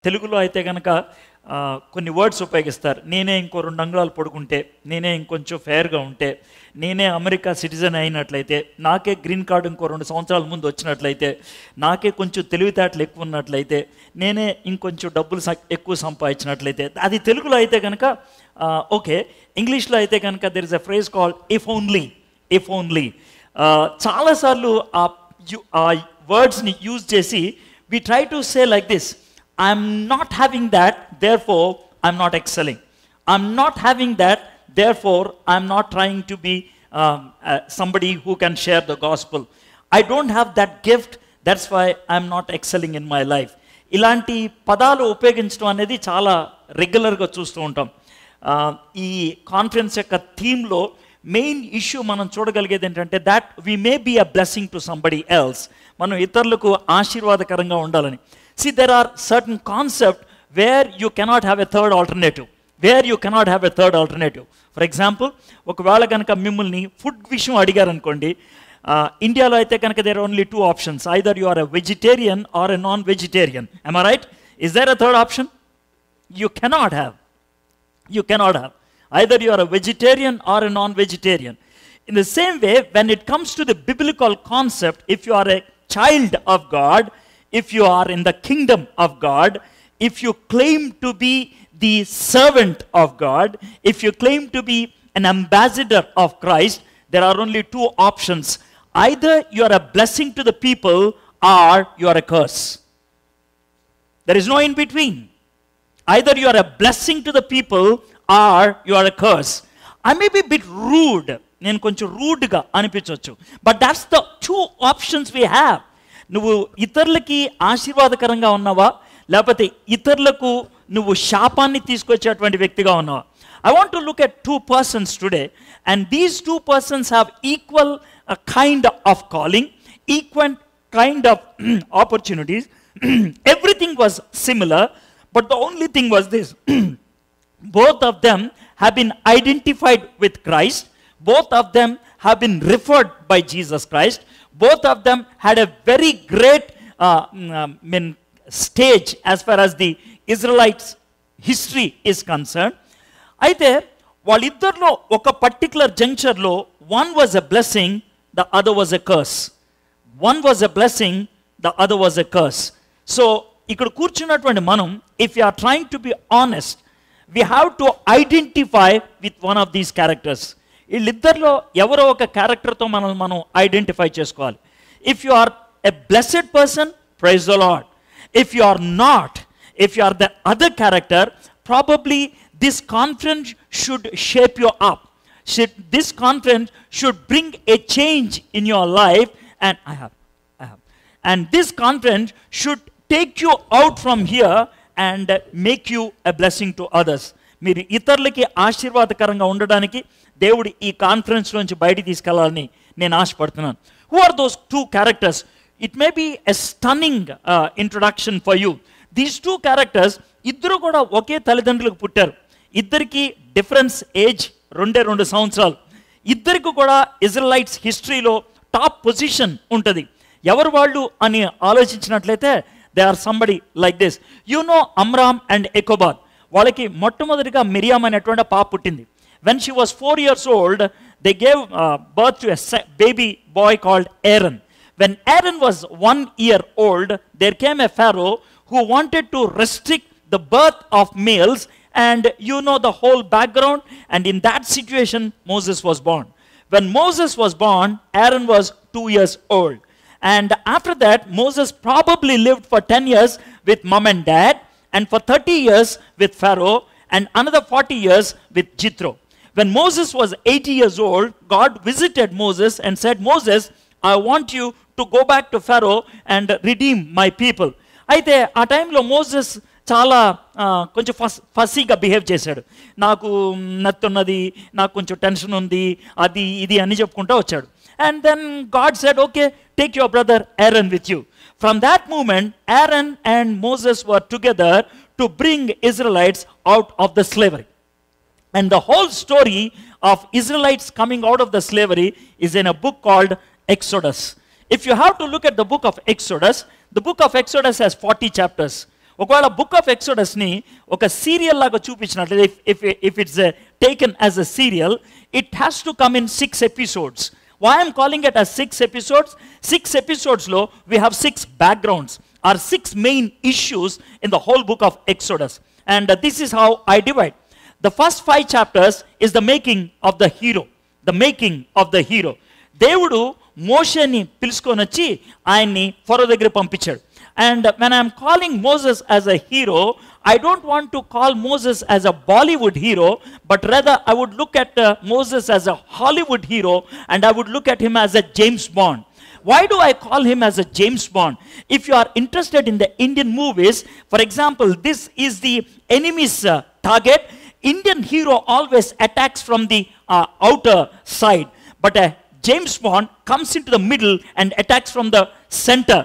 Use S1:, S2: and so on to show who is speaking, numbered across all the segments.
S1: తెలుగులో అయితే కనుక కొన్ని వర్డ్స్ ఉపయోగిస్తారు. నేనే ఇంకో 2 అంగుళాలు పడుకుంటే, నేనే ఇంకొంచెం ఫేర్గా ఉంటే, నేనే అమెరికా సిటిజన్ అయినట్లయితే, నాకే గ్రీన్ కార్డు ఇంకో 2 సంవత్సరాల ముందు వచ్చినట్లయితే, నాకే కొంచెం తెలివితేటలు ఎక్కువ ఉన్నట్లయితే, నేనే ఇంకొంచెం డబ్బులు ఎక్కువ సంపాదించినట్లయితే, అది తెలుగులో అయితే కనుక ఓకే. ఇంగ్లీష్లో అయితే కనుక there is a phrase called if only. If only చాలాసార్లు ఆ వర్డ్స్ని యూజ్ చేసి we try to say like this: I'm not having that, therefore I'm not excelling. I'm not having that, therefore I'm not trying to be somebody who can share the gospel. I don't have that gift, that's why I'm not excelling in my life. ఇలాంటి పదాలు ఉపయోగించడం అనేది చాలా రెగ్యులర్గా చూస్తూ ఉంటాం. ఈ conference యొక్క థీమ్లో మెయిన్ ఇష్యూ మనం చూడగలిగేది ఏంటంటే that we may be a blessing to somebody else. మనం ఇతరులకు ఆశీర్వాదకరంగా ఉండాలని. See, there are certain concepts where you cannot have a third alternative. For example, ఒకవేళ కనుక మిమ్మల్ని ఫుడ్ విషయం అడిగారు అనుకోండి, ఇండియాలో అయితే కనుక there are only 2 options. Either you are a vegetarian or a non-vegetarian. Am I right? Is there a third option? You cannot have. Either you are a vegetarian or a non-vegetarian. In the same way, when it comes to the biblical concept, if you are a child of God, if you are in the kingdom of God, if you claim to be the servant of God, if you claim to be an ambassador of Christ, there are only 2 options. Either you are a blessing to the people or you are a curse. There is no in between. Either you are a blessing to the people or you are a curse. I may be a bit rude. నేను కొంచెం రూడ్గా అనిపించవచ్చు, but that's the 2 options we have. నువ్వు ఇతరులకి ఆశీర్వాదకరంగా ఉన్నావా, లేకపోతే ఇతరులకు నువ్వు శాపాన్ని తీసుకొచ్చేటువంటి వ్యక్తిగా ఉన్నావా? I want to look at 2 persons today, and these 2 persons have equal kind of calling, equal kind of opportunities. Everything was similar, but the only thing was this: both of them have been identified with Christ. Both of them have been referred by Jesus Christ. Both of them had a very great stage as far as the Israelites' history is concerned. అయితే వాళ్ళిద్దరిలో ఒక particular జంక్చర్లో one was a blessing, the other was a curse. One was a blessing, the other was a curse. So ఇక్కడ కూర్చున్నటువంటి మనం, if you are trying to be honest, we have to identify with one of these characters. వీళ్ళిద్దరిలో ఎవరో ఒక క్యారెక్టర్తో మనం identify చేసుకోవాలి. If you are a blessed person, praise the Lord. If you are not, if you are the other character, probably this conference should shape you up. This conference should bring a change in your life, and I have. And this conference should take you out from here and make you a blessing to others. మీరు ఇతరులకి ఆశీర్వాదకరంగా ఉండడానికి దేవుడు ఈ conference నుంచి బయటికి తీసుకెళ్లాలని నేను ఆశపడుతున్నాను. Who are those 2 characters? It may be a stunning introduction for you. These 2 characters ఇద్దరు కూడా ఒకే తల్లిదండ్రులకు పుట్టారు. ఇద్దరికి డిఫరెన్స్ ఏజ్ 2 సంవత్సరాలు. ఇద్దరికి కూడా ఇజ్రాయెలైట్స్ హిస్టరీలో టాప్ పొజిషన్ ఉంటుంది. ఎవరు వాళ్ళు అని ఆలోచించినట్లయితే they are somebody like this. You know Amram and Jochebed. వాళ్ళకి మొట్టమొదటిగా మిరియాం అనేటువంటి పాప పుట్టింది. When she was 4 years old, they gave birth to a baby boy called Aaron. When Aaron was 1 year old, there came a Pharaoh who wanted to restrict the birth of males, and you know the whole background, and in that situation, Moses was born. When Moses was born, Aaron was 2 years old. And after that, Moses probably lived for 10 years with mom and dad, and for 30 years with Pharaoh, and another 40 years with Jethro. When Moses was 80 years old, God visited Moses and said, Moses, I want you to go back to Pharaoh and redeem my people. అయితే ఆ టైంలో Moses చాలా కొంచెం ఫస్సీగా behave చేశాడు. నాకు నత్తున్నది, నాకు కొంచెం tension ఉంది, అది ఇది అని చెప్పుకుంటూ వచ్చాడు. And then God said, okay, take your brother Aaron with you. From that moment, Aaron and Moses were together to bring Israelites out of the slavery. And the whole story of Israelites coming out of the slavery is in a book called Exodus. If you have to look at the book of Exodus has 40 chapters. ఒకవేళ book of ఎక్సోడస్ని ఒక serial లాగా చూపించినట్లయితే, if it's taken as a serial, it has to come in 6 episodes. Why I'm calling it as 6 episodes? 6 episodes lo we have 6 backgrounds or 6 main issues in the whole book of Exodus. And this is how I divide. The first 5 chapters is the making of the hero. The making of the hero. దేవుడు మోషేని పిలుచుకొని వచ్చి ఆయన్ని ఫరో దగ్గర పంపించాడు. And when I'm calling Moses as a hero, I don't want to call Moses as a Bollywood hero, but rather I would look at Moses as a Hollywood hero, and I would look at him as a James Bond. Why do I call him as a James Bond? If you are interested in the Indian movies, for example, this is the enemy's target. Indian hero always attacks from the outer side, but a James Bond comes into the middle and attacks from the center.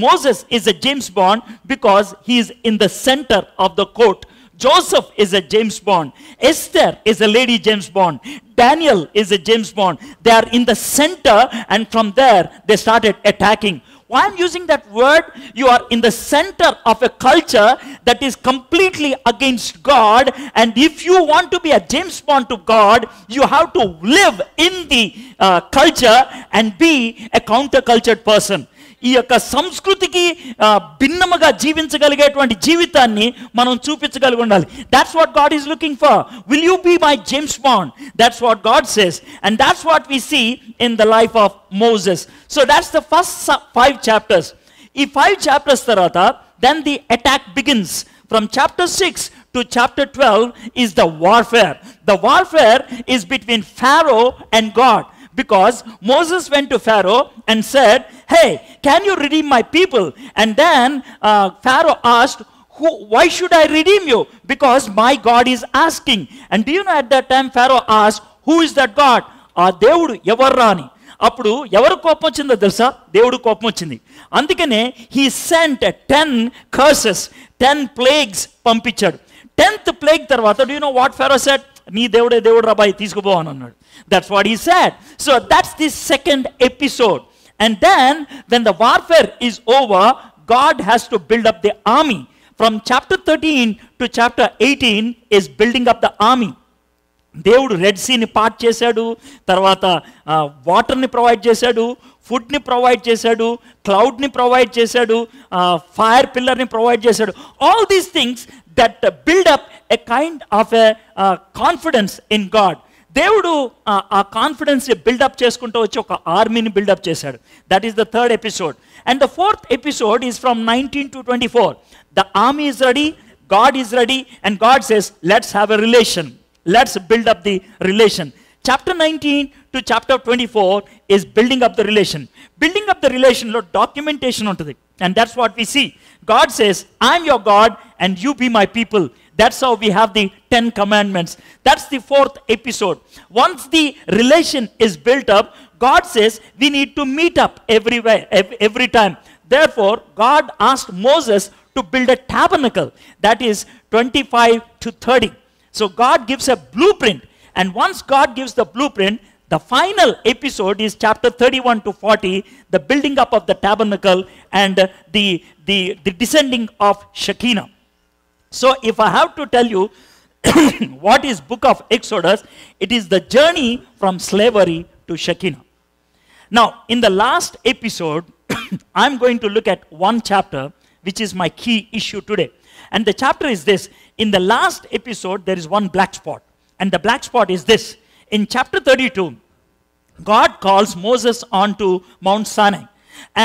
S1: Moses is a James Bond because he is in the center of the court. Joseph is a James Bond. Esther is a lady James Bond. Daniel is a James Bond. They are in the center, and from there they started attacking. Why I'm using that word? You are in the center of a culture that is completely against God, and if you want to be a James Bond to God, you have to live in the culture and be a counter-cultured person. ఈ యొక్క సంస్కృతికి భిన్నముగా జీవించగలిగేటువంటి జీవితాన్ని మనం చూపించగలిగి ఉండాలి. That's what God is looking for. Will you be my James Bond? That's what God says, and that's what we see in the life of Moses. So that's the first 5 chapters. ఈ 5 chapters తర్వాత then the attack begins. From chapter 6 to chapter 12 is the warfare. The warfare is between Pharaoh and God. Because Moses went to Pharaoh and said, hey, can you redeem my people? And then Pharaoh asked, why should I redeem you? Because my God is asking. And do you know at that time Pharaoh asked, who is that God? దేవుడు ఎవర్రా అని. అప్పుడు ఎవరు కోపం వచ్చిందో తెలుసా? దేవుడు కోపం వచ్చింది. అందుకనే he sent 10 curses, 10 plagues పంపించాడు. 10th plague తర్వాత, do you know what Pharaoh said? నీ దేవుడే దేవుడు రాబాయి తీసుకుపో అని అన్నాడు. That's what he said. So that's the second episode. And then when the warfare is over, God has to build up the army. From chapter 13 to chapter 18 is building up the army. దేవుడు red సీని part చేశాడు, తర్వాత వాటర్ని provide చేశాడు, ఫుడ్ని provide చేశాడు, క్లౌడ్ని provide చేశాడు, fire పిల్లర్ని provide చేశాడు. All these things that build up a kind of a confidence in God. దేవుడు ఆ కాన్ఫిడెన్స్ బిల్డప్ చేసుకుంటూ వచ్చి ఒక ఆర్మీని బిల్డప్ చేశాడు. That is the 3rd episode. And the 4th episode is from 19 to 24. The army is ready, God is ready, and God says, let's have a relation. Let's build up the relation. Chapter 19 to chapter 24 is building up the relation. Building up the relation lo documentation untadi, and that's what we see. God says, I'm your God and you be my people. That's how we have the 10 commandments. That's the 4th episode. Once the relation is built up, God says we need to meet up everywhere, every time. Therefore, God asked Moses to build a tabernacle that is 25 to 30. So God gives a blueprint, and once God gives the blueprint, the final episode is chapter 31 to 40, the building up of the tabernacle and the descending of Shekinah. So if I have to tell you what is book of Exodus, it is the journey from slavery to Shekinah. Now, in the last episode, I'm going to look at one chapter, which is my key issue today. And the chapter is this. In the last episode, there is one black spot. And the black spot is this. In chapter 32, God calls Moses onto Mount Sinai.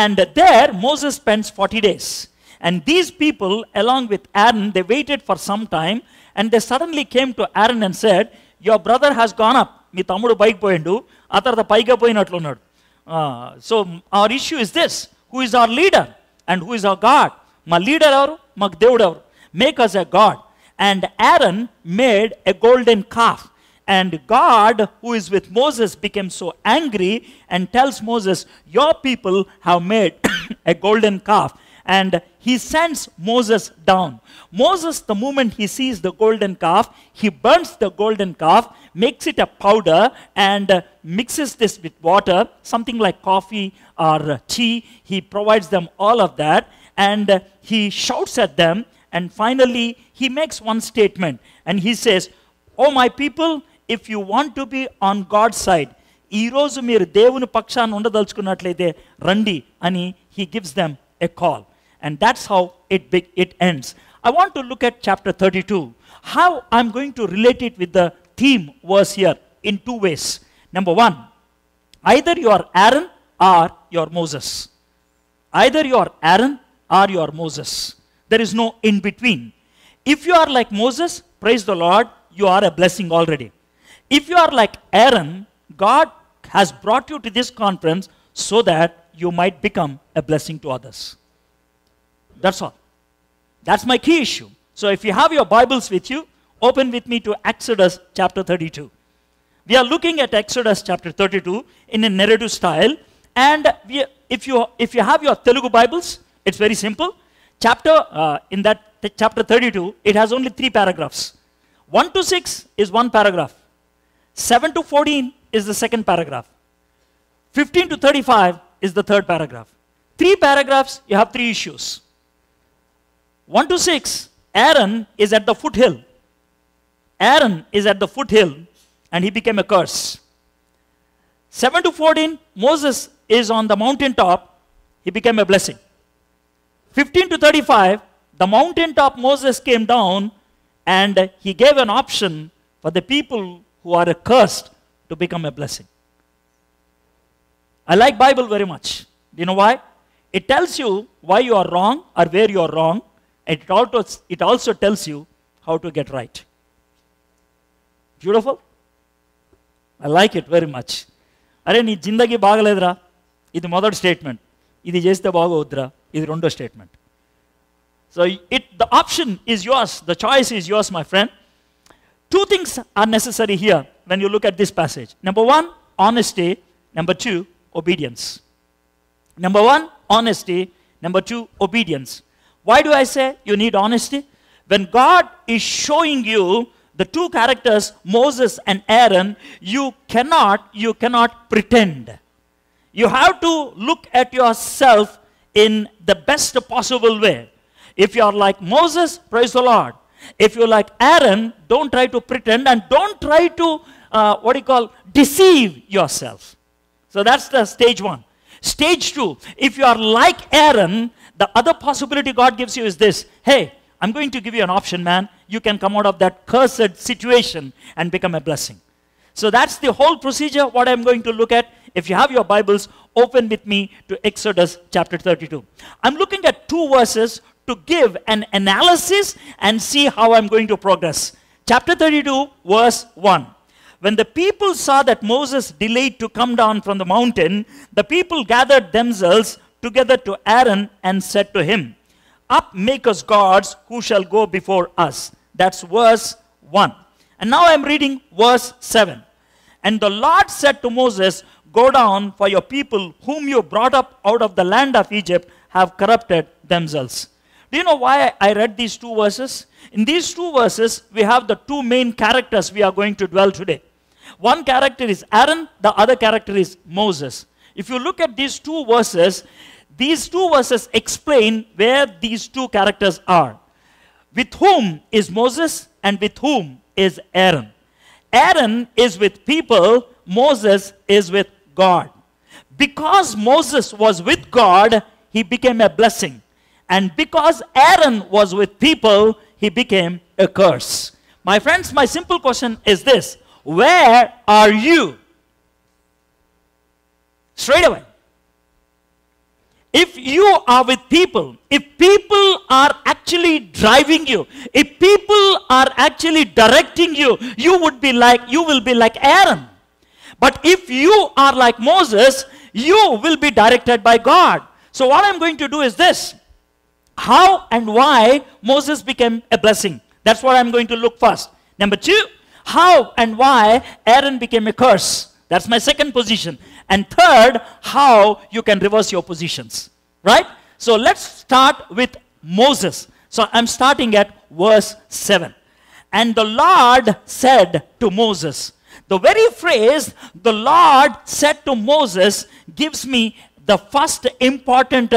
S1: And there, Moses spends 40 days. And these people, along with Aaron, they waited for some time. And they suddenly came to Aaron and said, your brother has gone up. మీ తమ్ముడు పైకి పోయిండు, ఆ తర్వాత పైగా పోయినట్లున్నాడు. So our issue is this. Who is our leader? And who is our God? మా leader ఎవరు? మాకు దేవుడు ఎవరు? Make us a God. And Aaron made a golden calf. And God, who is with Moses, became so angry and tells Moses, your people have made a golden calf. And he sends Moses down. Moses, the moment he sees the golden calf, he burns the golden calf, makes it a powder, and mixes this with water, something like coffee or tea. He provides them all of that, and he shouts at them, And finally, he makes one statement. And he says, "Oh my people, if you want to be on God's side, ఈ రోజు మీరు దేవుని పక్షాన ఉండదలుచుకున్నట్లయితే రండి" అని he gives them a call. And that's how it ends. I want to look at chapter 32. How I'm going to relate it with the theme verse here in two ways. Number one, either you are Aaron or you are Moses. Either you are Aaron or you are Moses. There is no in between. If you are like Moses, praise the Lord, you are a blessing already. If you are like Aaron, God has brought you to this conference so that you might become a blessing to others. That's all. That's my key issue. So if you have your Bibles with you, open with me to Exodus chapter 32. We are looking at Exodus chapter 32 in a narrative style. And if you have your Telugu Bibles, it's very simple. In that chapter 32, it has only 3 paragraphs. 1 to 6 is one paragraph. 7 to 14 is the second paragraph. 15 to 35 is the third paragraph. 3 paragraphs, you have 3 issues. 1 to 6, Aaron is at the foothill. Aaron is at the foothill and he became a curse. 7 to 14, Moses is on the mountaintop, he became a blessing. 15 to 35, the mountaintop Moses came down and he gave an option for the people who are accursed to become a blessing. I like Bible very much. Do you know why? It tells you why you are wrong or where you are wrong. It also tells you how to get right. Beautiful? I like it very much. అరే నీ జిందగీ బాగలేదురా, ఇది మొదటి statement. ఇది చేస్తే బాగోద్దురా, ఇది రెండో statement. So the option is yours, the choice is yours, my friend. 2 things are necessary here when you look at this passage. Number 1, honesty. Number 2, obedience. Number 1, honesty. Number 2, obedience. Why do I say you need honesty? When God is showing you the 2 characters, Moses and Aaron, you cannot pretend. You have to look at yourself in the best possible way. If you are like Moses, praise the Lord. If you're like Aaron, don't try to pretend and don't try to, deceive yourself. So that's the stage 1. Stage 2, if you are like Aaron, the other possibility God gives you is this. Hey, I'm going to give you an option, man. You can come out of that cursed situation and become a blessing. So that's the whole procedure, what I'm going to look at. If you have your Bibles, open with me to Exodus chapter 32. I'm looking at 2 verses to give an analysis and see how I'm going to progress. Chapter 32, verse 1. When the people saw that Moses delayed to come down from the mountain, the people gathered themselves together to Aaron and said to him, "Up, make us gods who shall go before us." That's verse 1. And now I'm reading verse 7. And the Lord said to Moses, "Go down, for your people whom you brought up out of the land of Egypt have corrupted themselves." Do you know why I read these 2 verses? In these 2 verses, we have the 2 main characters we are going to dwell today. One character is Aaron, the other character is Moses. If you look at these 2 verses explain where these 2 characters are. With whom is Moses and with whom is Aaron? Aaron is with people, Moses is with God. Because Moses was with God, he became a blessing. And because Aaron was with people, he became a curse. My friends, my simple question is this: where are you? Straight away. If you are with people, if people are actually driving you, if people are actually directing you, you will be like Aaron. But if you are like Moses, you will be directed by God. So what I'm going to do is this: how and why Moses became a blessing. That's what I'm going to look first. Number 2, how and why Aaron became a curse. That's my second position. And third, how you can reverse your positions. Right? So let's start with Moses. So I'm starting at verse 7. And the Lord said to Moses. The very phrase, the Lord said to Moses, gives me the first important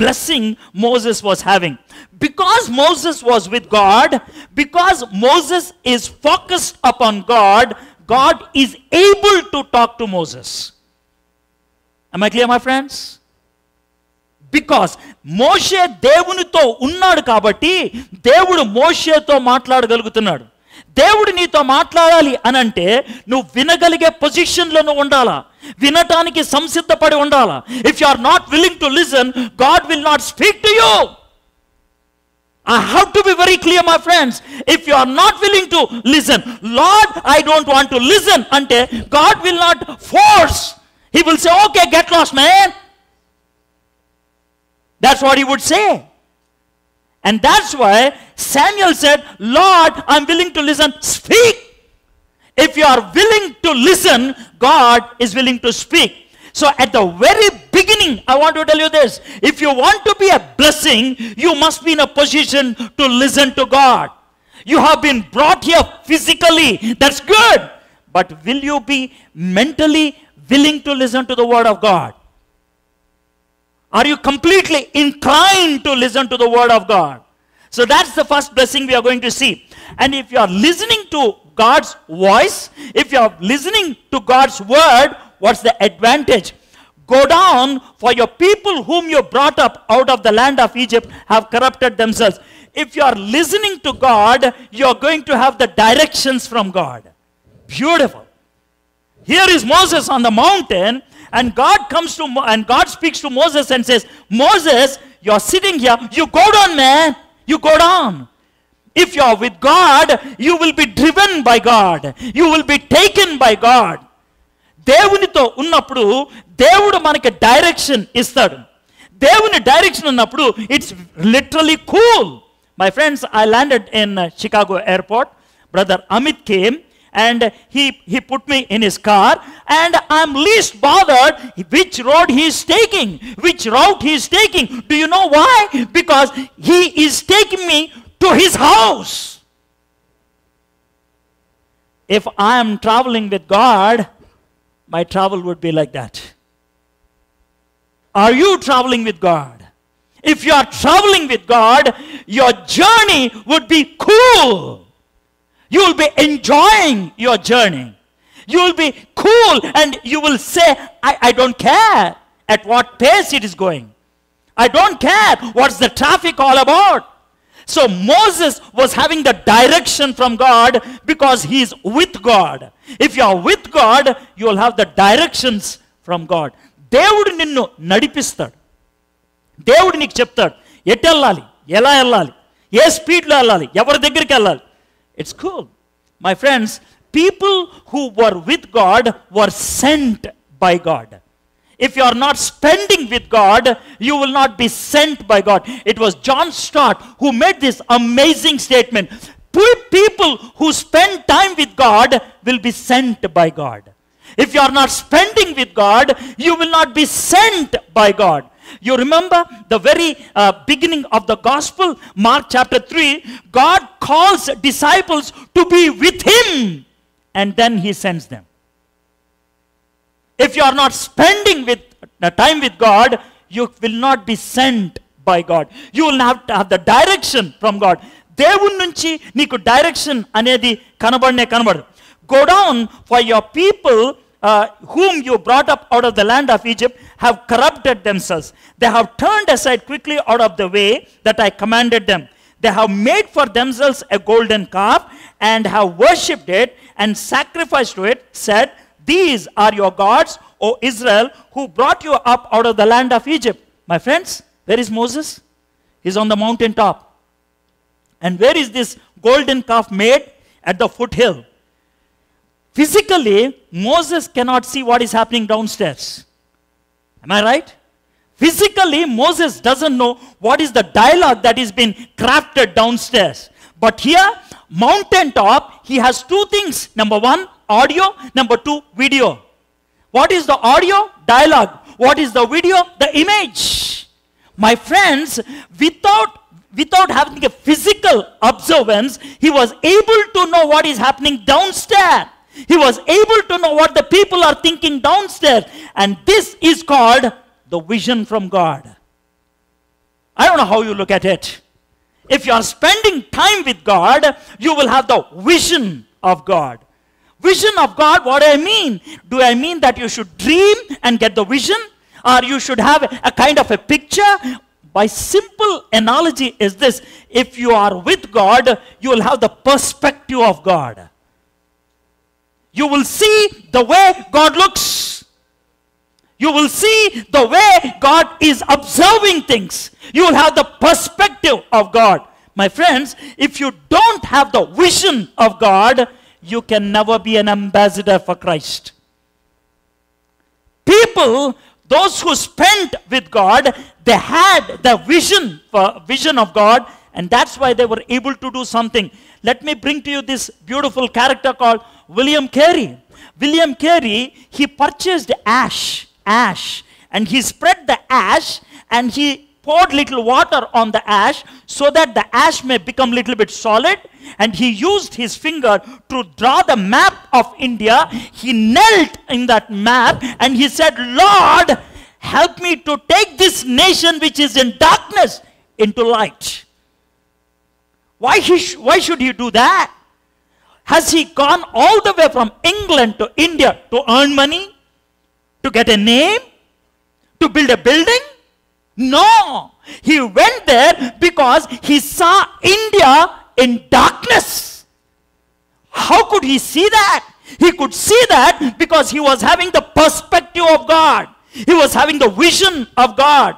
S1: blessing Moses was having. Because Moses was with God, because Moses is focused upon God, God is able to talk to Moses. Am I clear, my friends? Because మోషే దేవునితో ఉన్నాడు కాబట్టి దేవుడు మోషేతో మాట్లాడగలుగుతున్నాడు. దేవుడు నీతో మాట్లాడాలి అనంటే నువ్వు వినగలిగే పొజిషన్లో నువ్వు ఉండాలా, వినటానికి సంసిద్ధపడి ఉండాలా. If you are not willing to listen, God will not speak to you. I have to be very clear, my friends. If you are not willing to listen, Lord, I don't want to listen, ante God will not force. He will say, okay, get lost, man. That's what he would say. And that's why Samuel said, Lord, I'm willing to listen. Speak. If you are willing to listen, God is willing to speak. So at the very beginning, I want to tell you this. If you want to be a blessing, you must be in a position to listen to God. You have been brought here physically. That's good. But will you be mentally willing to listen to the word of God? Are you completely inclined to listen to the word of God? So that's the first blessing we are going to see. And if you are listening to God's voice, if you are listening to God's word, what's the advantage? Go down, for your people whom you brought up out of the land of Egypt have corrupted themselves. If you are listening to God, you are going to have the directions from God. Beautiful. Here is Moses on the mountain, and God speaks to Moses and says, Moses, you are sitting here, you go down, man, you go down. If you are with God, you will be driven by God. You will be taken by God. దేవునితో ఉన్నప్పుడు దేవుడు మనకి direction ఇస్తాడు. దేవుని direction ఉన్నప్పుడు it's literally cool. My friends, I landed in Chicago airport. Brother Amit came and he put me in his car, and I'm least bothered which road he is taking, which route he is taking. Do you know why? Because he is taking me to his house. If I am traveling with God, my travel would be like that. Are you traveling with God? If you are traveling with God, your journey would be cool. You will be enjoying your journey. You will be cool, and you will say, I don't care at what pace it is going. I don't care what's the traffic all about. So Moses was having the direction from God because he is with God. If you are with God, you will have the directions from God. దేవుడు నిన్ను నడిపిస్తాడు. దేవుడు నీకు చెప్తాడు ఎటు వెళ్ళాలి, ఎలా వెళ్ళాలి, ఏ స్పీడ్లో వెళ్ళాలి, ఎవరి దగ్గరికి వెళ్ళాలి. It's cool. My friends, people who were with God were sent by God. If you are not spending with God, you will not be sent by God. It was John Stott who made this amazing statement. People who spend time with God will be sent by God. If you are not spending with God, you will not be sent by God. You remember the very beginning of the gospel, Mark chapter 3, God calls disciples to be with him, and then he sends them. If you are not spending with the time with God, you will not be sent by God. You will have to have the direction from God. దేవుని నుంచి నీకు direction అనేది కనబడదు. Go down, for your people whom you brought up out of the land of Egypt have corrupted themselves. They have turned aside quickly out of the way that I commanded them. They have made for themselves a golden calf and have worshipped it and sacrificed to it, said, these are your gods, O Israel, who brought you up out of the land of Egypt. My friends, where is Moses? He's on the mountain top. And where is this golden calf made? At the foothill. Physically, Moses cannot see what is happening downstairs. Am I right? Physically, Moses doesn't know what is the dialogue that is being crafted downstairs. But here, mountain top, he has two things. Number one, audio. Number two, video. What is the audio? Dialogue. What is the video? The image. My friends, without having a physical observance, he was able to know what is happening downstairs. He was able to know what the people are thinking downstairs. And this is called the vision from God. I don't know how you look at it. If you are spending time with God, you will have the vision of God. Vision of God, what do I mean? Do I mean that you should dream and get the vision? Or you should have a kind of a picture? By simple analogy is this: if you are with God, you will have the perspective of God. You will see the way God looks. You will see the way God is observing things. You will have the perspective of God. My friends, if you don't have the vision of God, you can never be an ambassador for Christ. People, those who spent with God, they had the vision of God, and that's why they were able to do something. Let me bring to you this beautiful character called William Carey. William Carey, he purchased ash, and he spread the ash, and he poured little water on the ash so that the ash may become little bit solid, and he used his finger to draw the map of India. He knelt in that map and he said, Lord, help me to take this nation which is in darkness into light. Why should he do that? Has he gone all the way from England to India to earn money? To get a name? To build a building? No. He went there because he saw India in darkness. How could he see that? He could see that because he was having the perspective of God. He was having the vision of God.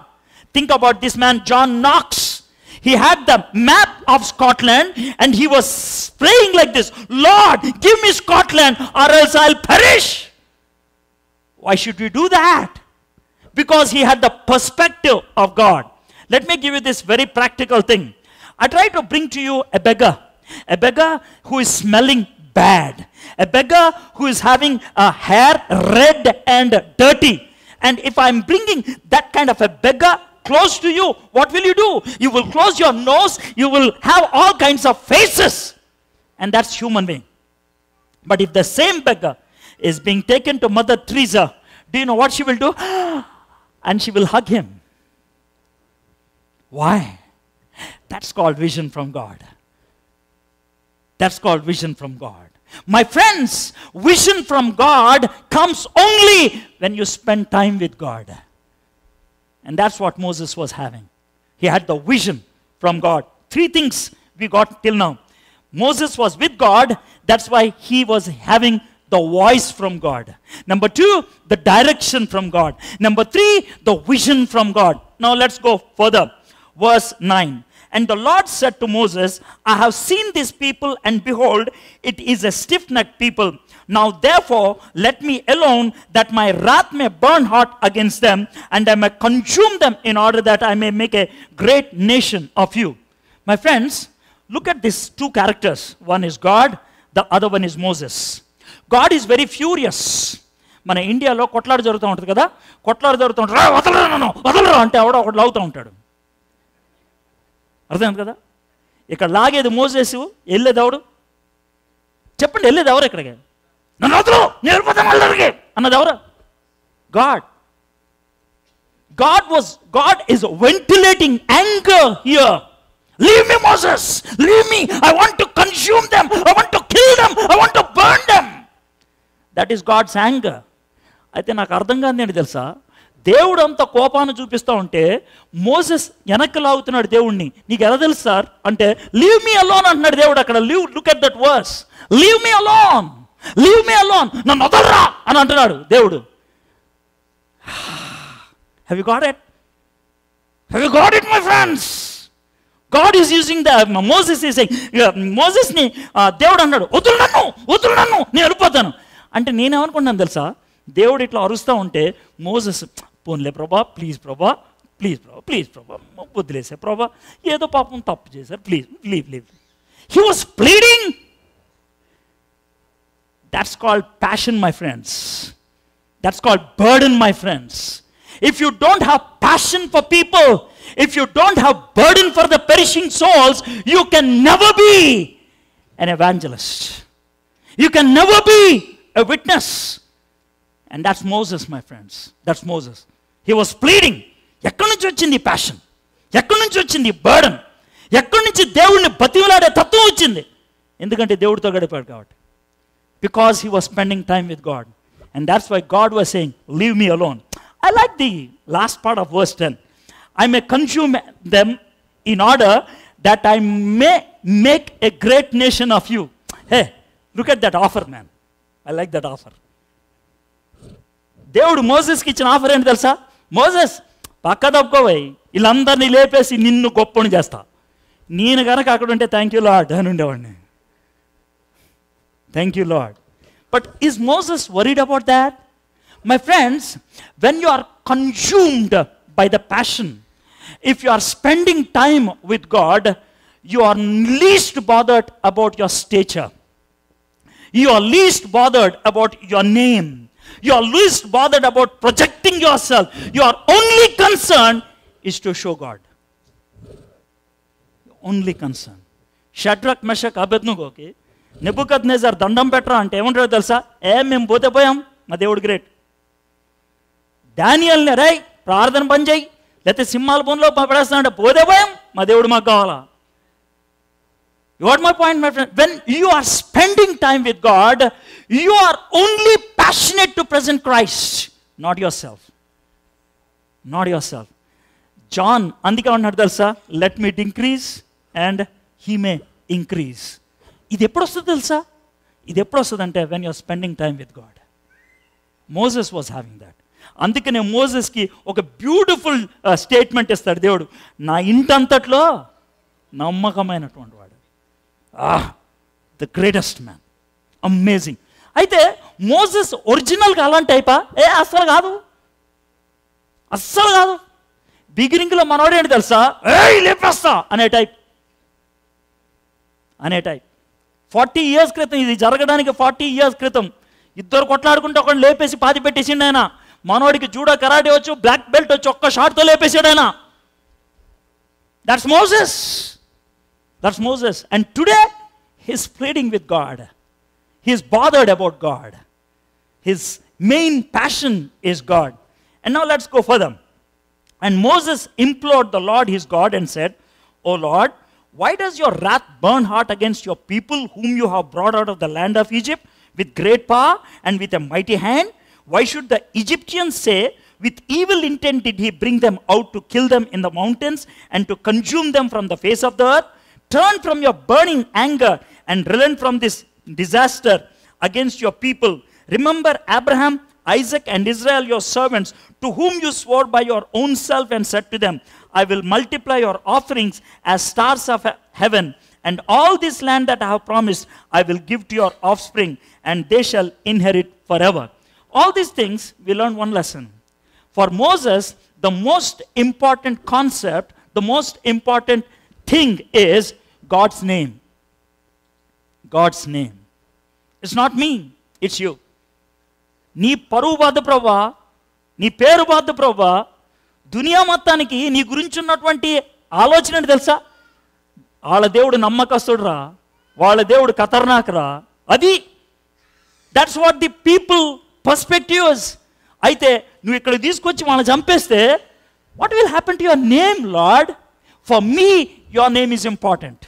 S1: Think about this man, John Knox. He had the map of Scotland and he was praying like this: Lord, give me Scotland or else I'll perish. Why should we do that? Because he had the perspective of God. Let me give you this very practical thing. I try to bring to you a beggar who is smelling bad, a beggar who is having a hair red and dirty. And if I'm bringing that kind of a beggar close to you, what will you do? You will close your nose, you will have all kinds of faces, and that's human being. But if the same beggar is being taken to Mother Teresa, do you know what she will do? And she will hug him. Why? That's called vision from God. That's called vision from God. My friends, vision from God comes only when you spend time with God. And that's what Moses was having. He had the vision from God. 3 things we got till now. Moses was with God. That's why he was having the voice from God. Number 2, the direction from God. Number 3, the vision from God. Now let's go further. Verse 9. And the Lord said to Moses, I have seen this people, and behold, it is a stiff-necked people. Now therefore, let me alone, that my wrath may burn hot against them, and I may consume them, in order that I may make a great nation of you. My friends, look at these 2 characters. One is God, the other one is Moses. God is very furious. మన ఇండియాలో కొట్లాడు జరుగుతూ ఉంటుంది కదా, కొట్లాడు జరుగుతూ ఉంటాడు, వదలరా అంటే ఎవడో ఒకటి లాగుతూ ఉంటాడు. అర్థమైంది కదా? ఇక్కడ లాగేది మోసేసు, వెళ్ళేది ఎవడు? చెప్పండి, వెళ్ళేది ఎవరు? ఇక్కడికి నన్ను వదలు, నేను వెళ్ళిపోతాను వాళ్ళకి అన్నది ఎవరు? God. God is ventilating anger here. Leave me, Moses. Leave me. I want to consume them. I want to kill them. I want to burn them. That is God's anger. అయితే నాకు అర్థం కాదు ఏంటి తెలుసా, దేవుడు అంత కోపాన్ని చూపిస్తూ ఉంటే మోసెస్ వెనక్కి లాగుతున్నాడు దేవుడిని. నీకు ఎలా తెలుసు సార్ అంటే, లీవ్ మీ అలోన్ అంటున్నాడు దేవుడు అక్కడ. Look at that verse, leave me alone, leave me alone, నన్ను వదలరా అని అంటున్నాడు దేవుడు. Have you got it? Have you got it, my friends? God is using the, Moses is saying, మోసెస్ని దేవుడు అన్నాడు, వదులు నన్ను, నేను వెళ్ళిపోతాను అంటే. నేనేమనుకున్నాను తెలుసా, దేవుడు ఇట్లా అరుస్తూ ఉంటే మోసెస్, పోన్లే ప్రభా, ప్లీజ్ ప్రభా, వదిలేసే ప్రభా, ఏదో పాపం తప్పు చేశారు, please leave. He was pleading. That's called passion, my friends. That's called burden, my friends. If you don't have passion for people, if you don't have burden for the perishing souls, you can never be an evangelist. You can never be a witness. And that's Moses, my friends. That's Moses. He was pleading. ఎక్కడి నుంచి వచ్చింది ఈ passion? ఎక్కడి నుంచి వచ్చింది ఈ burden? ఎక్కడి నుంచి దేవుడిని బతిమలాడే తత్వం వచ్చింది? ఎందుకంటే దేవుడితో గడిపాడు కాబట్టి. Because he was spending time with God. And that's why God was saying, leave me alone. I like the last part of verse 10. I may consume them in order that I may make a great nation of you. Hey, look at that offer, man. I like that offer. దేవుడు మోసెస్కి ఇచ్చిన offer ఏంటి తెలుసా? Moses, పక్క తప్పుకోవై, వీళ్ళందరినీ లేపేసి నిన్ను గొప్పని చేస్తా. నేను కనుక అక్కడ ఉంటే థ్యాంక్ యూ లార్డ్ అని ఉండేవాడిని. Thank you lord. But is Moses worried about that? My friends, when you are consumed by the passion, if you are spending time with God, you are least bothered about your stature. You are least bothered about your name. You are least bothered about projecting yourself. Your only concern is to show God. Only concern. Shadrach, Meshach, అబేద్నెగోకి Nebuchadnezzar దండం పెట్టరా అంటే ఏమంటారో తెలుసా? మేము పోతే పోయాం, మా దేవుడు గ్రేట్. డానియల్ని రై ప్రార్థన పని చేయి, లేకపోతే సింహాల బోన్లో పడేస్తానంటే పోతే పోయాం, మా దేవుడు మాకు కావాలా. You got my point, my friend? When you are spending time with God, you are only passionate to present Christ, not yourself. Not yourself. John అందుకే అన్నాడు తెలుసా, let me decrease and he may increase. ఇది ఎప్పుడు వస్తుంది తెలుసా? ఇది ఎప్పుడు వస్తుంది అంటే when you are spending time with God. Moses was having that. అందుకనే మోసెస్కి ఒక బ్యూటిఫుల్ స్టేట్మెంట్ ఇస్తాడు దేవుడు, నా ఇంటంతట్లో నమ్మకమైనటువంటి వాడు. The greatest man, amazing. అయితే మోసెస్ ఒరిజినల్గా అలాంటి టైపా? అస్సలు కాదు, అస్సలు కాదు. బిగినింగ్లో మనోడు ఏంటి తెలుసా? లేపేస్తా అనే టైప్. 40 years క్రితం, ఇది జరగడానికి 40 years క్రితం ఇద్దరు కొట్లాడుకుంటే ఒకటి లేపేసి పాతి పెట్టేసిండు ఆయన. మనోడికి జూడో, కరాటే వచ్చు, బ్లాక్ బెల్ట్ వచ్చి ఒక్క షాట్తో లేపేసాడు ఆయన. That's Moses. That's Moses. And today he's pleading with God. He's bothered about God. His main passion is God. And now let's go further. And Moses implored the Lord his God and said, O Lord, why does your wrath burn hot against your people whom you have brought out of the land of Egypt with great power and with a mighty hand? Why should the Egyptians say, with evil intent did he bring them out to kill them in the mountains and to consume them from the face of the earth? Turn from your burning anger and relent from this disaster against your people. Remember Abraham, Isaac and Israel your servants, to whom you swore by your own self and said to them, I will multiply your offerings as stars of heaven, and all this land that I have promised I will give to your offspring, and they shall inherit forever. All these things we learn one lesson. For Moses, the most important concept, the most important thing is God's name. God's name. It's not me, it's you. నీ పరువు బాధ ప్రభా, నీ పేరు బాధ ప్రభా, దునియా మొత్తానికి నీ గురించి ఉన్నటువంటి ఆలోచన ఏంటి తెలుసా? వాళ్ళ దేవుడు నమ్మకస్తుడురా, వాళ్ళ దేవుడు ఖతర్నాక్ రా. అది that's what the people perspectives. అయితే నువ్వు ఇక్కడ తీసుకొచ్చి వాళ్ళని చంపేస్తే what will happen to your name Lord? For me your name is important.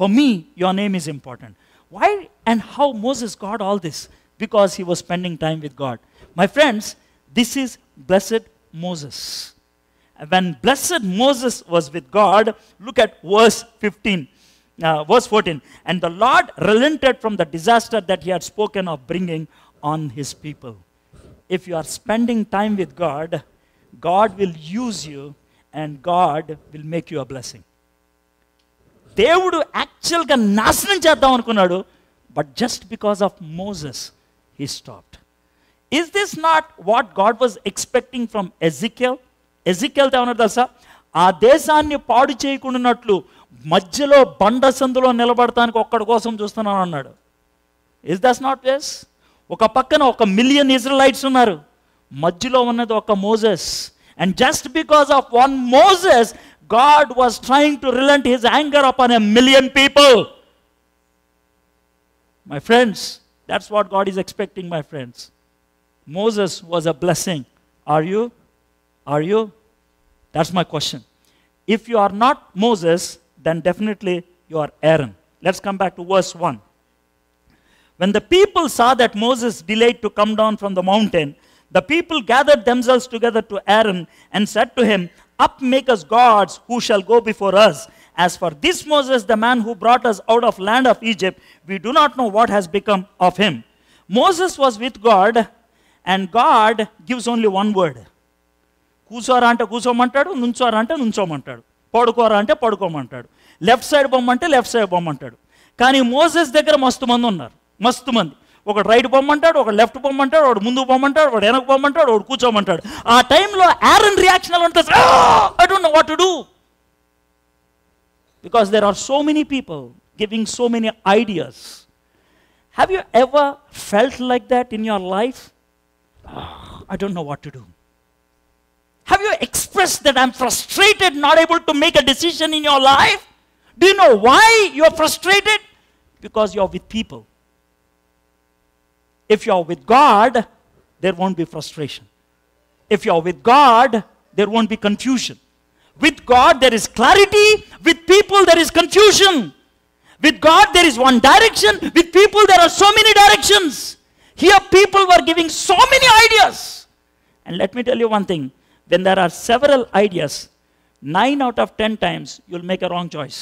S1: For me your name is important. Why and how Moses got all this? Because he was spending time with God. My friends, this is blessed Moses. When blessed Moses was with God, look at verse 14. And the Lord relented from the disaster that he had spoken of bringing on his people. If you are spending time with God, God will use you and God will make you a blessing. దేవుడు యాక్చువల్గా నాశనం చేద్దాం అనుకున్నాడు, but just because of Moses, he stopped. Is this not what God was expecting from Ezekiel? Ezekiel ఏమన్నాడు తెలుసా? ఆ దేశాన్ని పాడు చేయకుండానట్లు మధ్యలో బండ సందులో నిలబడటానికి ఒక్కడి కోసం చూస్తున్నాను అన్నాడు. Is that not yes? ఒక పక్కన 1 million ఇజ్రాయెలైట్స్ ఉన్నారు, మధ్యలో ఉన్నది ఒక Moses. And just because of one Moses, God was trying to relent his anger upon 1 million people. My friends, that's what God is expecting, my friends. Moses was a blessing Are you? Are you? That's my question. If you are not Moses, then definitely you are Aaron. Let's come back to verse 1. When the people saw that Moses delayed to come down from the mountain, the people gathered themselves together to Aaron and said to him, "Up, make us gods who shall go before us. As for this Moses, the man who brought us out of land of Egypt, we do not know what has become of him." Moses was with God, and God gives only one word. కూసోరా అంటే కూసోమంటాడు, నుంచోరా అంటే నుంచోమంటాడు, పడుకోరా అంటే పడుకోమంటాడు, left side బొమ్మంటే left side బొమ్మంటాడు. కానీ Moses దగ్గర మస్తు మంది ఉన్నారు, మస్తు మంది. ఒకడు రైట్ బొమ్మంటాడు, ఒకడు లెఫ్ట్ బొమ్మంటాడు, ఒకడు ముందు బొమ్మంటాడు, ఒకడు వెనక బొమ్మంటాడు, ఒకడు కూర్చోమంటాడు. ఆ టైంలో ఆరన్ రియాక్షన్ ఎలా ఉంటుంది? I don't know what to do. Because there are so many people giving so many ideas. Have you ever felt like that in your life? I don't know what to do. Have you expressed that I'm frustrated, not able to make a decision in your life? Do you know why you're frustrated? Because you're with people. If you're with God, there won't be frustration. If you're with God, there won't be confusion. With God, there is clarity. With people, there is confusion. With God, there is one direction. With people, there are so many directions. Here, people were giving so many ideas. And let me tell you one thing. When there are several ideas, 9 out of 10 times, you'll make a wrong choice.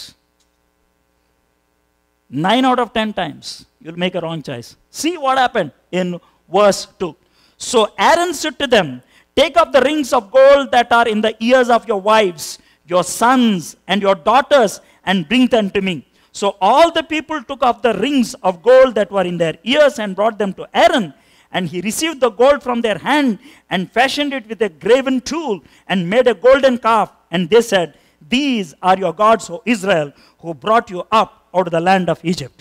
S1: 9 out of 10 times, you'll make a wrong choice. See what happened in verse 2. So Aaron said to them, "Take up the rings of gold that are in the ears of your wives, your sons, and your daughters, and bring them to me." So all the people took up the rings of gold that were in their ears and brought them to Aaron. And he received the gold from their hand and fashioned it with a graven tool and made a golden calf. And they said, "These are your gods, O Israel, who brought you up out of the land of Egypt."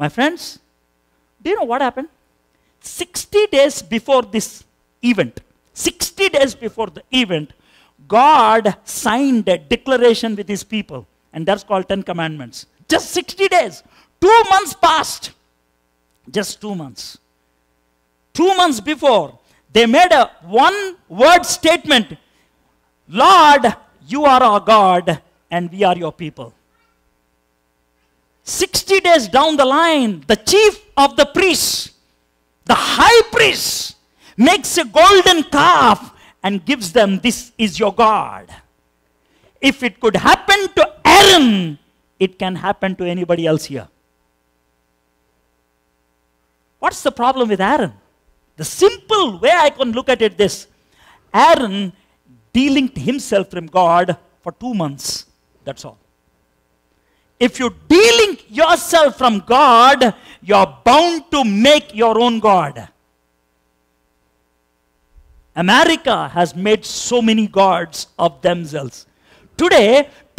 S1: My friends, do you know what happened? 60 days before this event, 60 days before the event, God signed a declaration with his people. And that's called 10 Commandments. Just 60 days. 2 months passed. Just 2 months. 2 months before, they made a one-word statement. "Lord, you are our God, and we are your people." 60 days down the line, the chief of the priests, the high priest, makes a golden calf and gives them, "This is your God." If it could happen to Aaron, it can happen to anybody else here. What's the problem with Aaron? The simple way I can look at it this: Aaron delinked himself from God for 2 months. That's all. If you delink yourself from God, you're bound to make your own God. America has made so many gods of themselves. Today,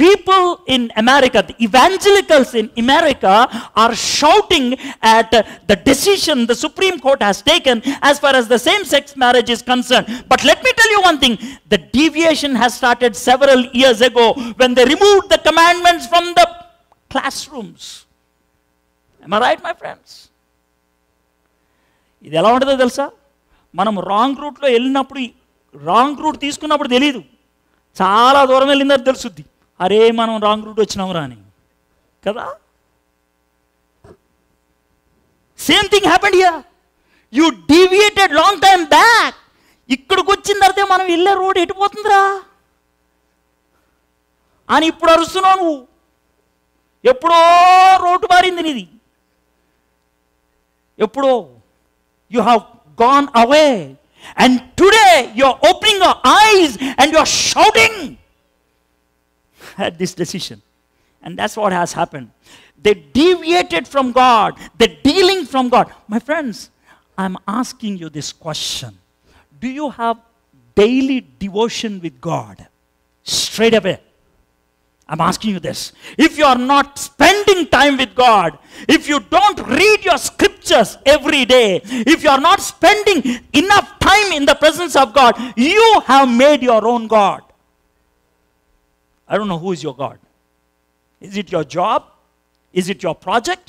S1: people in America, the evangelicals in America, are shouting at the decision the Supreme Court has taken as far as the same-sex marriage is concerned. But let me tell you one thing, the deviation has started several years ago when they removed the commandments from the classrooms. Am I right, my friends? ఇది ఎలా ఉంటుందో తెలుసా? మనం wrong రూట్లో వెళ్ళినప్పుడు, wrong route తీసుకున్నప్పుడు తెలియదు, చాలా దూరం వెళ్ళిందని తెలుసుద్ది, అరే మనం రాంగ్ రూట్ వచ్చినాము రా అని కదా. Same thing happened here. You deviated long time back. ఇక్కడికి వచ్చిన తర్వాత మనం వెళ్ళే రోడ్ ఎటుపోతుందిరా అని ఇప్పుడు అరుస్తున్నావు నువ్వు. ఎప్పుడో రోడ్డు మారింది నీది, ఎప్పుడో. You have gone away, and today you're opening your eyes and you're shouting at this decision. And that's what has happened. They deviated from God. They're dealing from God. My friends, I'm asking you this question. Do you have daily devotion with God? Straight away, I'm asking you this. If you are not spending time with God, if you don't read your scriptures every day, if you are not spending enough time in the presence of God, you have made your own God. I don't know who is your God. Is it your job? Is it your project?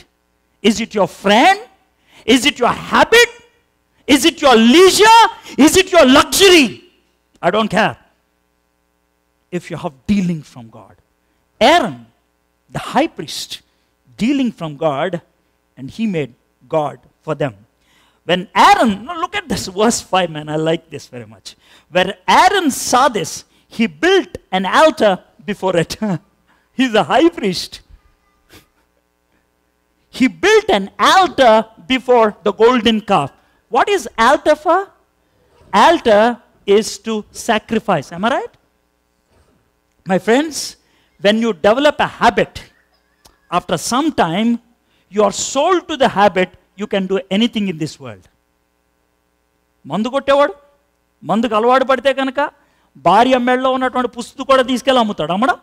S1: Is it your friend? Is it your habit? Is it your leisure? Is it your luxury? I don't care. If you have dealing from God. Aaron, the high priest, dealing from God, and he made God for them. When Aaron, now look at this verse 5, man, I like this very much. When Aaron saw this, he built an altar before it. He's a high priest. He built an altar before the golden calf. What is altar for? Altar is to sacrifice. Am I right? My friends, when you develop a habit, after some time, you are sold to the habit, you can do anything in this world. మందు కొట్టేవాడు మందుకు అలవాటు పడితే కనుక భార్య మెడలో ఉన్నటువంటి పుస్తు కూడా తీసుకెళ్ళి అమ్ముతాడు అమ్మడా.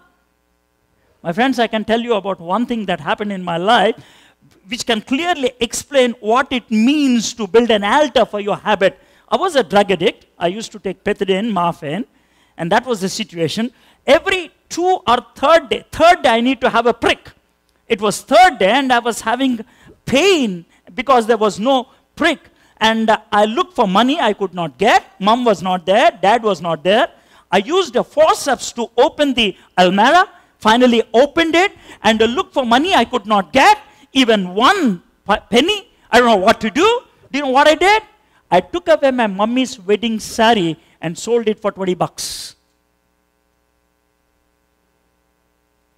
S1: My friends, I can tell you about one thing that happened in my life which can clearly explain what it means to build an altar for your habit. I was a drug addict. I used to take pethidine, morphine, and that was the situation. Every third day I need to have a prick. It was third day and I was having pain because there was no prick. And I looked for money I could not get. Mom was not there. Dad was not there. I used a forceps to open the almirah. Finally opened it and looked for money I could not get. Even one penny. I don't know what to do. Do you know what I did? I took away my mummy's wedding saree and sold it for $20.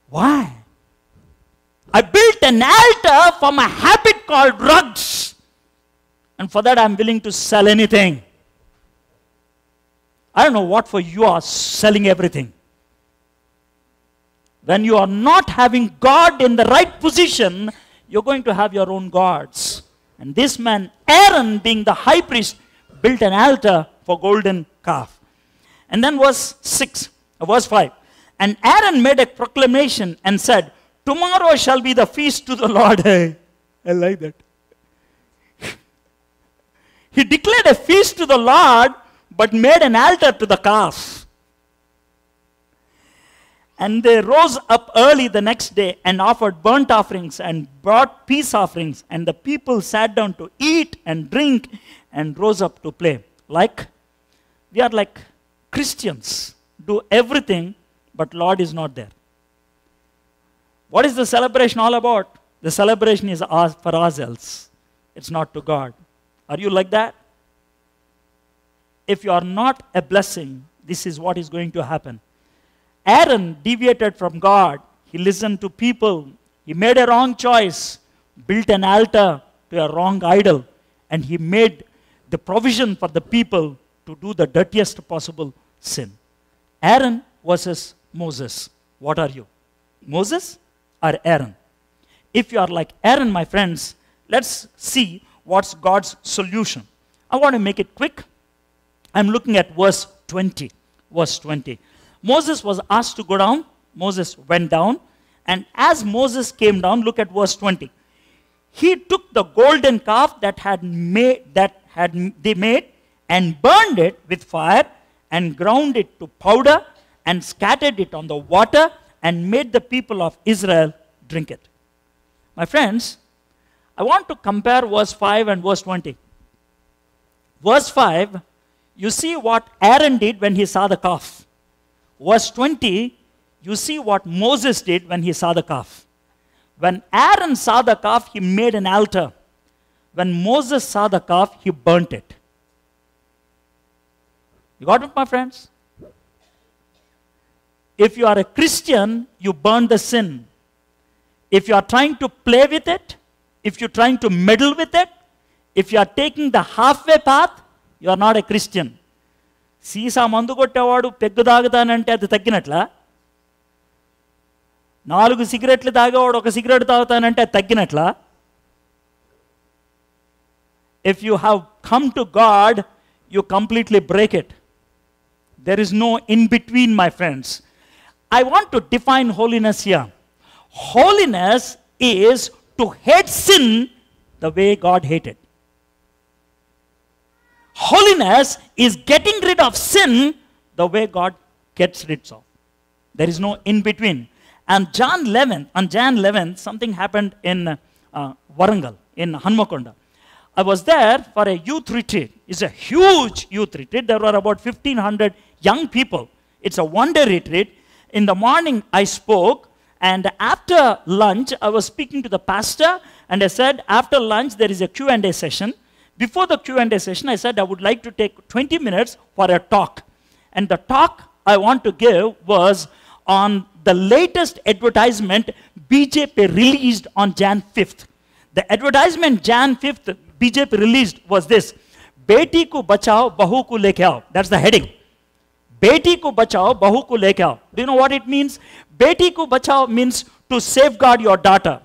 S1: Why? I built an altar for my habit called drugs. And for that I'm willing to sell anything. I don't know what for you are selling everything. When you are not having God in the right position, you're going to have your own gods. And this man, Aaron, being the high priest, built an altar for golden calf. And then verse 5. And Aaron made a proclamation and said, tomorrow shall be the feast to the Lord. I like that. He declared a feast to the Lord, but made an altar to the calf. And they rose up early the next day and offered burnt offerings and brought peace offerings. And the people sat down to eat and drink and rose up to play. We are like Christians, do everything, but Lord is not there. What is the celebration all about? The celebration is for ourselves. It's not to God. Are you like that? If you are not a blessing, this is what is going to happen. Aaron deviated from God. He listened to people. He made a wrong choice, built an altar to a wrong idol, and he made the provision for the people to do the dirtiest possible sin. Aaron versus Moses. What are you? Moses or Aaron? If you are like Aaron, my friends, let's see what's God's solution. I want to make it quick. I'm looking at verse 20. Verse 20. Moses was asked to go down. Moses went down. And as Moses came down, look at verse 20. He took the golden calf that they made and burned it with fire and ground it to powder and scattered it on the water and made the people of Israel drink it. My friends, I want to compare verse 5 and verse 20. Verse 5, you see what Aaron did when he saw the calf. Verse 20, you see what Moses did when he saw the calf. When Aaron saw the calf, he made an altar. When Moses saw the calf, he burnt it. You got it, my friends? If you are a Christian, you burn the sin. If you are trying to play with it, if you're trying to meddle with it, if you are taking the halfway path, you are not a Christian. సీసా మందు కొట్టేవాడు peg తాగుతానంటే అది తగ్గినట్లా? 4 సిగరెట్లు తాగేవాడు 1 cigarette తాగుతానంటే అది తగ్గినట్లా? If you have come to God, you completely break it. There is no in between, my friends. I want to define holiness here. Holiness is to hate sin the way God hated. Holiness is getting rid of sin the way God gets rid of. There is no in between. And on Jan 11, something happened in Warangal, in Hanmakonda. I was there for a youth retreat. It's a huge youth retreat. There were about 1,500 young people. It's a one-day retreat. In the morning, I spoke, and after lunch, I was speaking to the pastor, and I said, after lunch, there is a Q&A session. Before the Q&A session, I said I would like to take 20 minutes for a talk. And the talk I want to give was on the latest advertisement BJP released on Jan 5th. The advertisement Jan 5th BJP released was this: Beti ko bachao, bahu ko leke aao. That's the heading. Beti ko bachao, bahu ko leke aao. Do you know what it means? Beti ko bachao means to safeguard your daughter.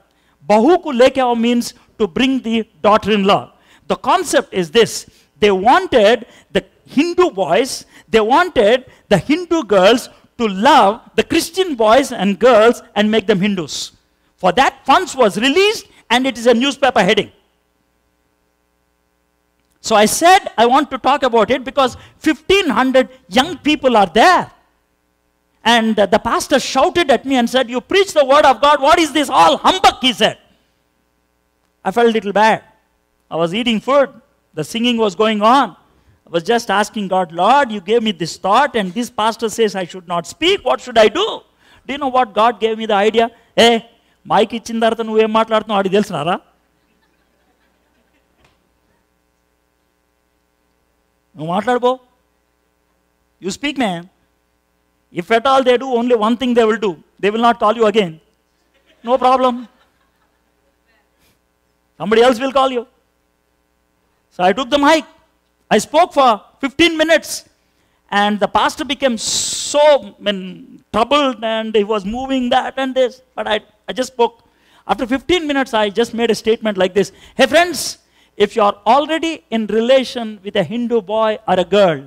S1: Bahu ko leke aao means to bring the daughter-in-law. The concept is this: they wanted the Hindu boys, they wanted the Hindu girls to love the Christian boys and girls and make them Hindus. For that, funds was released, and it is a newspaper heading. So I said I want to talk about it because 1,500 young people are there. And the pastor shouted at me and said, "You preach the word of God, what is this all humbug?" he said. I felt a little bad. I was eating food. The singing was going on. I was just asking God, "Lord, you gave me this thought, and this pastor says I should not speak. What should I do?" Do you know what God gave me the idea? Hey, Mike ఇచ్చిన తర్వాత నువ్వేం మాట్లాడుతున్నావు వాడికి తెలుసునారా? నువ్వు మాట్లాడుకో. You speak, man. If at all they do, only one thing they will do. They will not call you again. No problem. Somebody else will call you. So I took the mic. I spoke for 15 minutes, and the pastor became so troubled, and he was moving that and this. But I just spoke. After 15 minutes, I just made a statement like this: "Hey friends, if you are already in relation with a Hindu boy or a girl,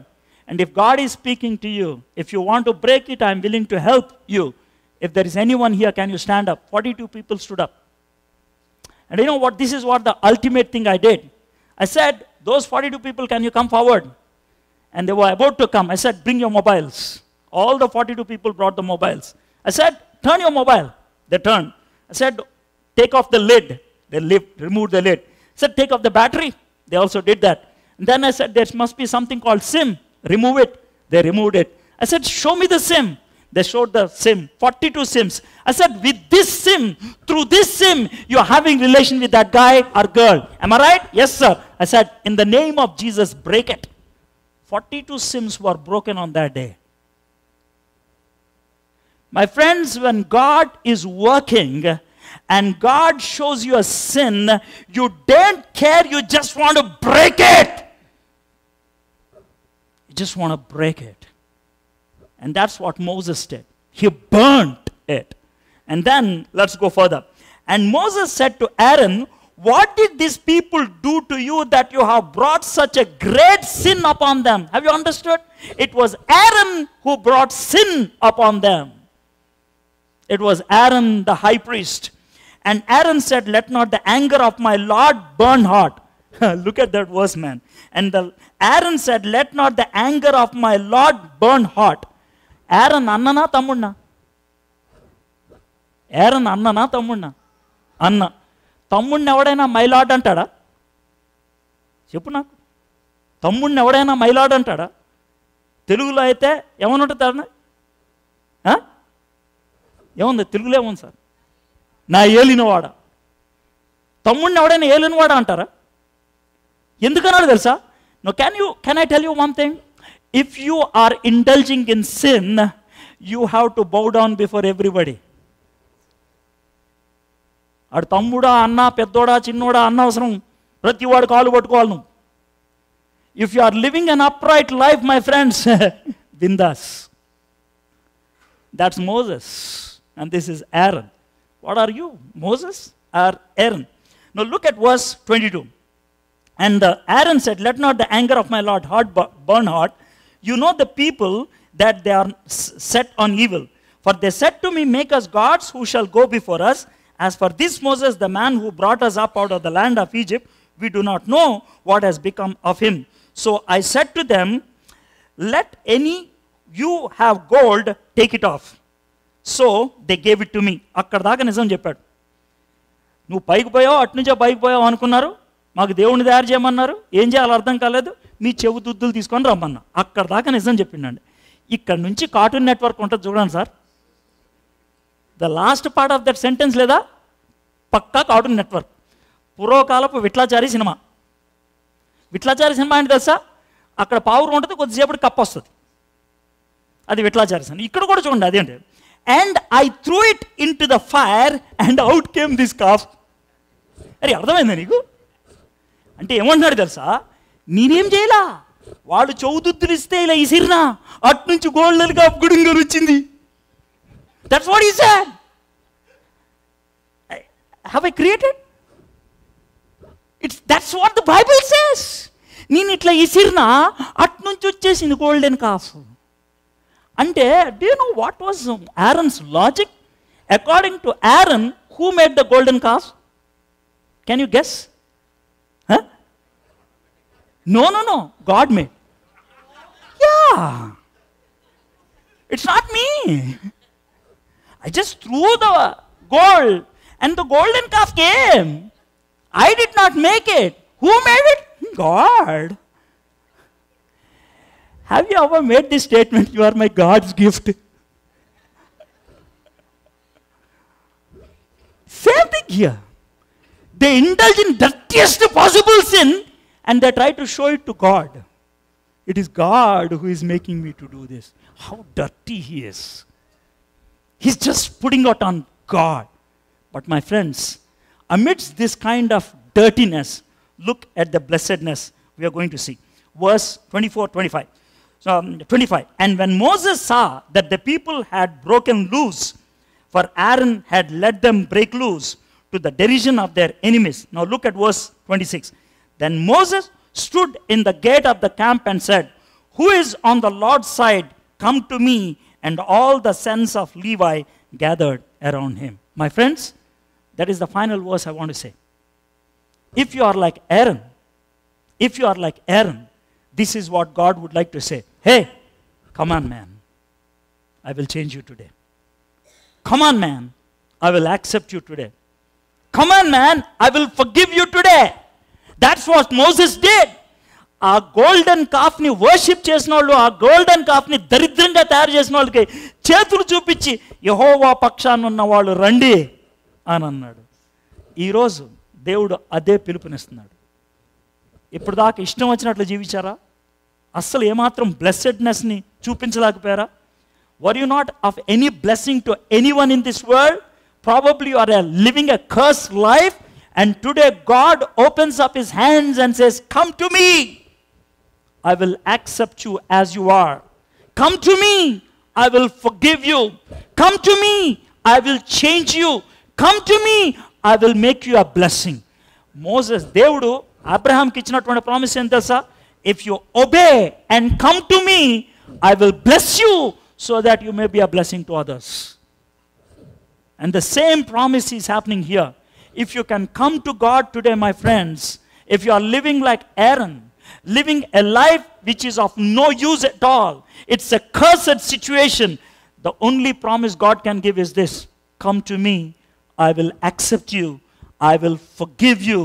S1: and if God is speaking to you, if you want to break it, I am willing to help you. If there is anyone here, can you stand up?" 42 people stood up. And you know what? This is what the ultimate thing I did. I said, "Those 42 people, can you come forward?" And they were about to come. I said, "Bring your mobiles." All the 42 people brought the mobiles. I said, "Turn your mobile." They turned. I said, "Take off the lid." They removed the lid. I said, "Take off the battery." They also did that. And then I said, "There must be something called SIM. Remove it." They removed it. I said, "Show me the SIM." They showed the SIM, 42 SIMs. I said, "With this SIM, through this SIM, you are having relation with that guy or girl. Am I right?" "Yes, sir." I said, "In the name of Jesus, break it." 42 SIMs were broken on that day. My friends, when God is working and God shows you a sin, you don't care, you just want to break it. You just want to break it. And that's what Moses did. He burnt it. And then, let's go further. And Moses said to Aaron, "What did these people do to you that you have brought such a great sin upon them?" Have you understood? It was Aaron who brought sin upon them. It was Aaron the high priest. And Aaron said, "Let not the anger of my Lord burn hot." Look at that verse, man. And Aaron said, "Let not the anger of my Lord burn hot." Aaron annana tammudna? Aaron annana tammudna? Anna. తమ్ముడిని ఎవడైనా మైలాడ్ అంటాడా? చెప్పు నాకు. తమ్ముడిని ఎవడైనా మైలాడ్ అంటాడా? తెలుగులో అయితే ఏమనుంటుందా? ఏముంది తెలుగులో? ఏముంది సార్? నా ఏలినవాడా. తమ్ముడిని ఎవడైనా ఏలినవాడా అంటారా? ఎందుకన్నాడు తెలుసా? No, can I tell you one thing? If you are indulging in sin, you have to bow down before everybody. ఆడు తమ్ముడా, అన్న, పెద్దోడా, చిన్నోడా అన్న అవసరం, ప్రతివాడు కాలు పట్టుకోవాలి నువ్వు. If you are living an upright life, my friends, bindas. That's Moses. And this is Aaron. What are you? Moses or Aaron? Now look at verse 22. And Aaron said, "Let not the anger of my Lord burn hot. You know the people that they are set on evil. For they said to me, 'Make us gods who shall go before us.' As for this Moses, the man who brought us up out of the land of Egypt, we do not know what has become of him. So I said to them, 'Let any you have gold, take it off.' So they gave it to me." అక్కడ దాకా నిజం చెప్పాడు. నువ్వు పైకి పోయావు, అటు నుంచే పైకి పోయావు అనుకున్నారు. మాకు దేవుణ్ణి తయారు చేయమన్నారు. ఏం చేయాలో అర్థం కాలేదు. మీ చెవు దుద్దులు తీసుకొని రమ్మన్నా. అక్కడ దాకా నిజం చెప్పిండండి. ఇక్కడ నుంచి కార్టూన్ నెట్వర్క్ ఉంటుంది చూడండి sir. The last part of that sentence లేదా పక్కా కార్టూన్ నెట్వర్క్. పూర్వకాలపు విట్లాచారి సినిమా. విట్లాచారి సినిమా అంటే తెలుసా, అక్కడ పావురం ఉంటుంది, కొద్దిసేపటి కప్పు వస్తుంది, అది విట్లాచారి సినిమా. ఇక్కడ కూడా చూడండి అదేంటి, and I threw it into the fire and out came this calf. అరే అర్థమైందా నీకు? అంటే ఏమంటున్నాడు తెలుసా, నేనేం చేయలా, వాడు చౌదుద్దులు ఇస్తే ఇలా ఇసిరినా అటు నుంచి గోల్డెన్ కాఫ్ గుడుంగా వచ్చింది. That's what he said. Have I created? That's what the Bible says. నేను ఇట్లా ఇసిరినా అటు నుంచి వచ్చేసింది గోల్డెన్ కాఫ్. అంటే do you know what was Aaron's logic? According to Aaron, who made the golden calf? Can you guess? No. God made. Yeah. It's not me. I just threw the gold and the golden calf came. I did not make it. Who made it? God. Have you ever made this statement, you are my God's gift? Same thing here. They indulge in dirtiest possible sin and they try to show it to God. It is God who is making me to do this. How dirty he is. He's just putting out on God. But my friends, amidst this kind of dirtiness, look at the blessedness we are going to see. Verse 24-25. So 25. And when Moses saw that the people had broken loose, for Aaron had let them break loose to the derision of their enemies. Now look at verse 26. Then Moses stood in the gate of the camp and said, who is on the Lord's side? Come to me. And all the sons of Levi gathered around him. My friends, that is the final verse I want to say. If you are like Aaron, this is what God would like to say. Hey, come on man, I will change you today. Come on man, I will accept you today. Come on man, I will forgive you today. That's what Moses did. ఆ golden కాఫ్ని worship చేసిన వాళ్ళు, ఆ golden కాఫ్ని దరిద్రంగా తయారు చేసిన వాళ్ళకి చేతులు చూపించి యెహోవా పక్షాన ఉన్న వాళ్ళు రండి అని అన్నాడు. ఈరోజు దేవుడు అదే పిలుపునిస్తున్నాడు. ఇప్పుడు దాకా ఇష్టం వచ్చినట్లు జీవించారా? అస్సలు ఏమాత్రం బ్లెస్సెడ్నెస్ని చూపించలేకపోయారా? Were you not of any blessing to anyone in this world? Probably you are living a cursed life. And today God opens up his hands and says, come to me. I will accept you as you are. Come to me. I will forgive you. Come to me. I will change you. Come to me. I will make you a blessing. Moses, Devudu, Abraham ki ichinaటువంటి promise ఏం తెలుసా? If you obey and come to me, I will bless you so that you may be a blessing to others. And the same promise is happening here. If you can come to God today, my friends, if you are living like Aaron, living a life which is of no use at all, it's a cursed situation, the only promise God can give is this: come to me, I will accept you, I will forgive you,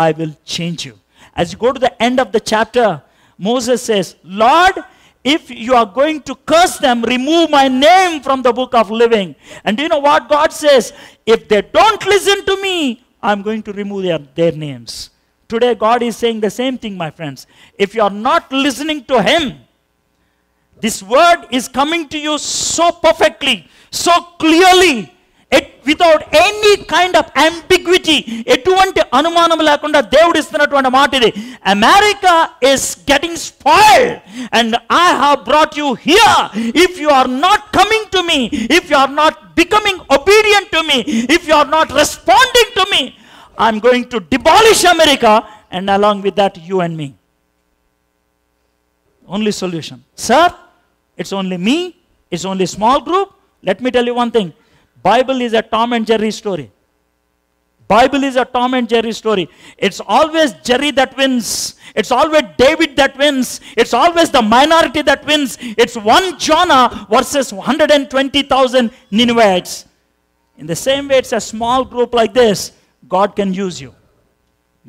S1: I will change you. As you go to the end of the chapter, Moses says, Lord, if you are going to curse them, remove my name from the book of living. And do you know what God says? If they don't listen to me, I'm going to remove their names. Today God is saying the same thing, my friends. If you are not listening to him, this word is coming to you so perfectly, so clearly, without any kind of ambiguity, ఎటువంటి అనుమానం లేకుండా దేవుడు ఇస్తున్నటువంటి మాట ఇది. America is getting spoiled and I have brought you here. If you are not coming to me, if you are not becoming obedient to me, if you are not responding to me, I'm going to demolish America, and along with that you and me. Only solution. Sir, it's only me, it's only small group. Let me tell you one thing. Bible is a Tom and Jerry story. Bible is a Tom and Jerry story. It's always Jerry that wins. It's always David that wins. It's always the minority that wins. It's one Jonah versus 120,000 Ninevites. In the same way, it's a small group like this. God can use you.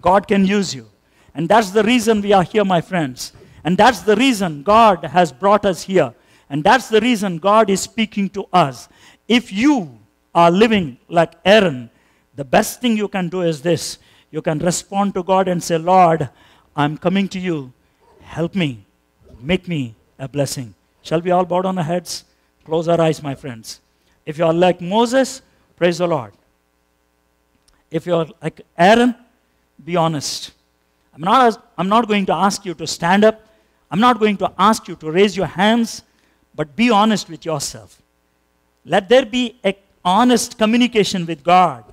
S1: God can use you. And that's the reason we are here, my friends. And that's the reason God has brought us here. And that's the reason God is speaking to us. If you are living like Aaron, the best thing you can do is this. You can respond to God and say, Lord, I'm coming to you. Help me. Make me a blessing. Shall we all bow down our heads? Close our eyes, my friends. If you are like Moses, praise the Lord. If you are like Aaron, be honest. I'm not going to ask you to stand up. I'm not going to ask you to raise your hands, but be honest with yourself. Let there be an honest communication with God.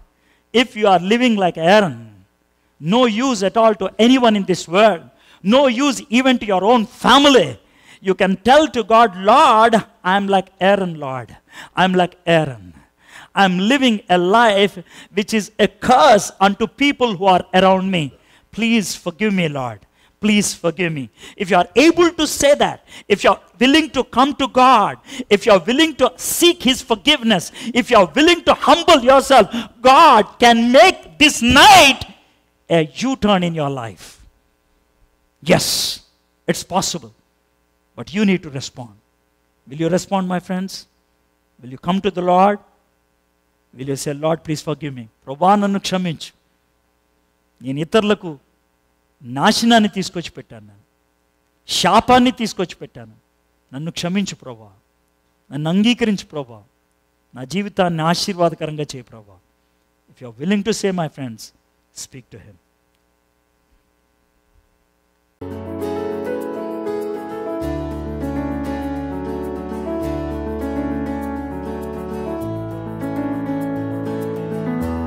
S1: If you are living like Aaron, no use at all to anyone in this world, no use even to your own family, you can tell to God, Lord, I'm like Aaron, Lord. I'm like Aaron. I'm living a life which is a curse unto people who are around me. Please forgive me, Lord. Please forgive me. If you are able to say that, if you are willing to come to God, if you are willing to seek His forgiveness, if you are willing to humble yourself, God can make this night a U-turn in your life. Yes, it's possible. But you need to respond. Will you respond, my friends? Will you come to the Lord? Will you say, Lord, please forgive me? ప్రభువా నన్ను క్షమించు. నేను ఇతరులకు నాశనాన్ని తీసుకొచ్చి పెట్టాను, నేను శాపాన్ని తీసుకొచ్చి పెట్టాను. నన్ను క్షమించు ప్రభువా. నన్ను అంగీకరించు ప్రభువా. నా జీవితాన్ని ఆశీర్వాదకరంగా చేయి ప్రభువా. If you are willing to say, my friends, speak to Him.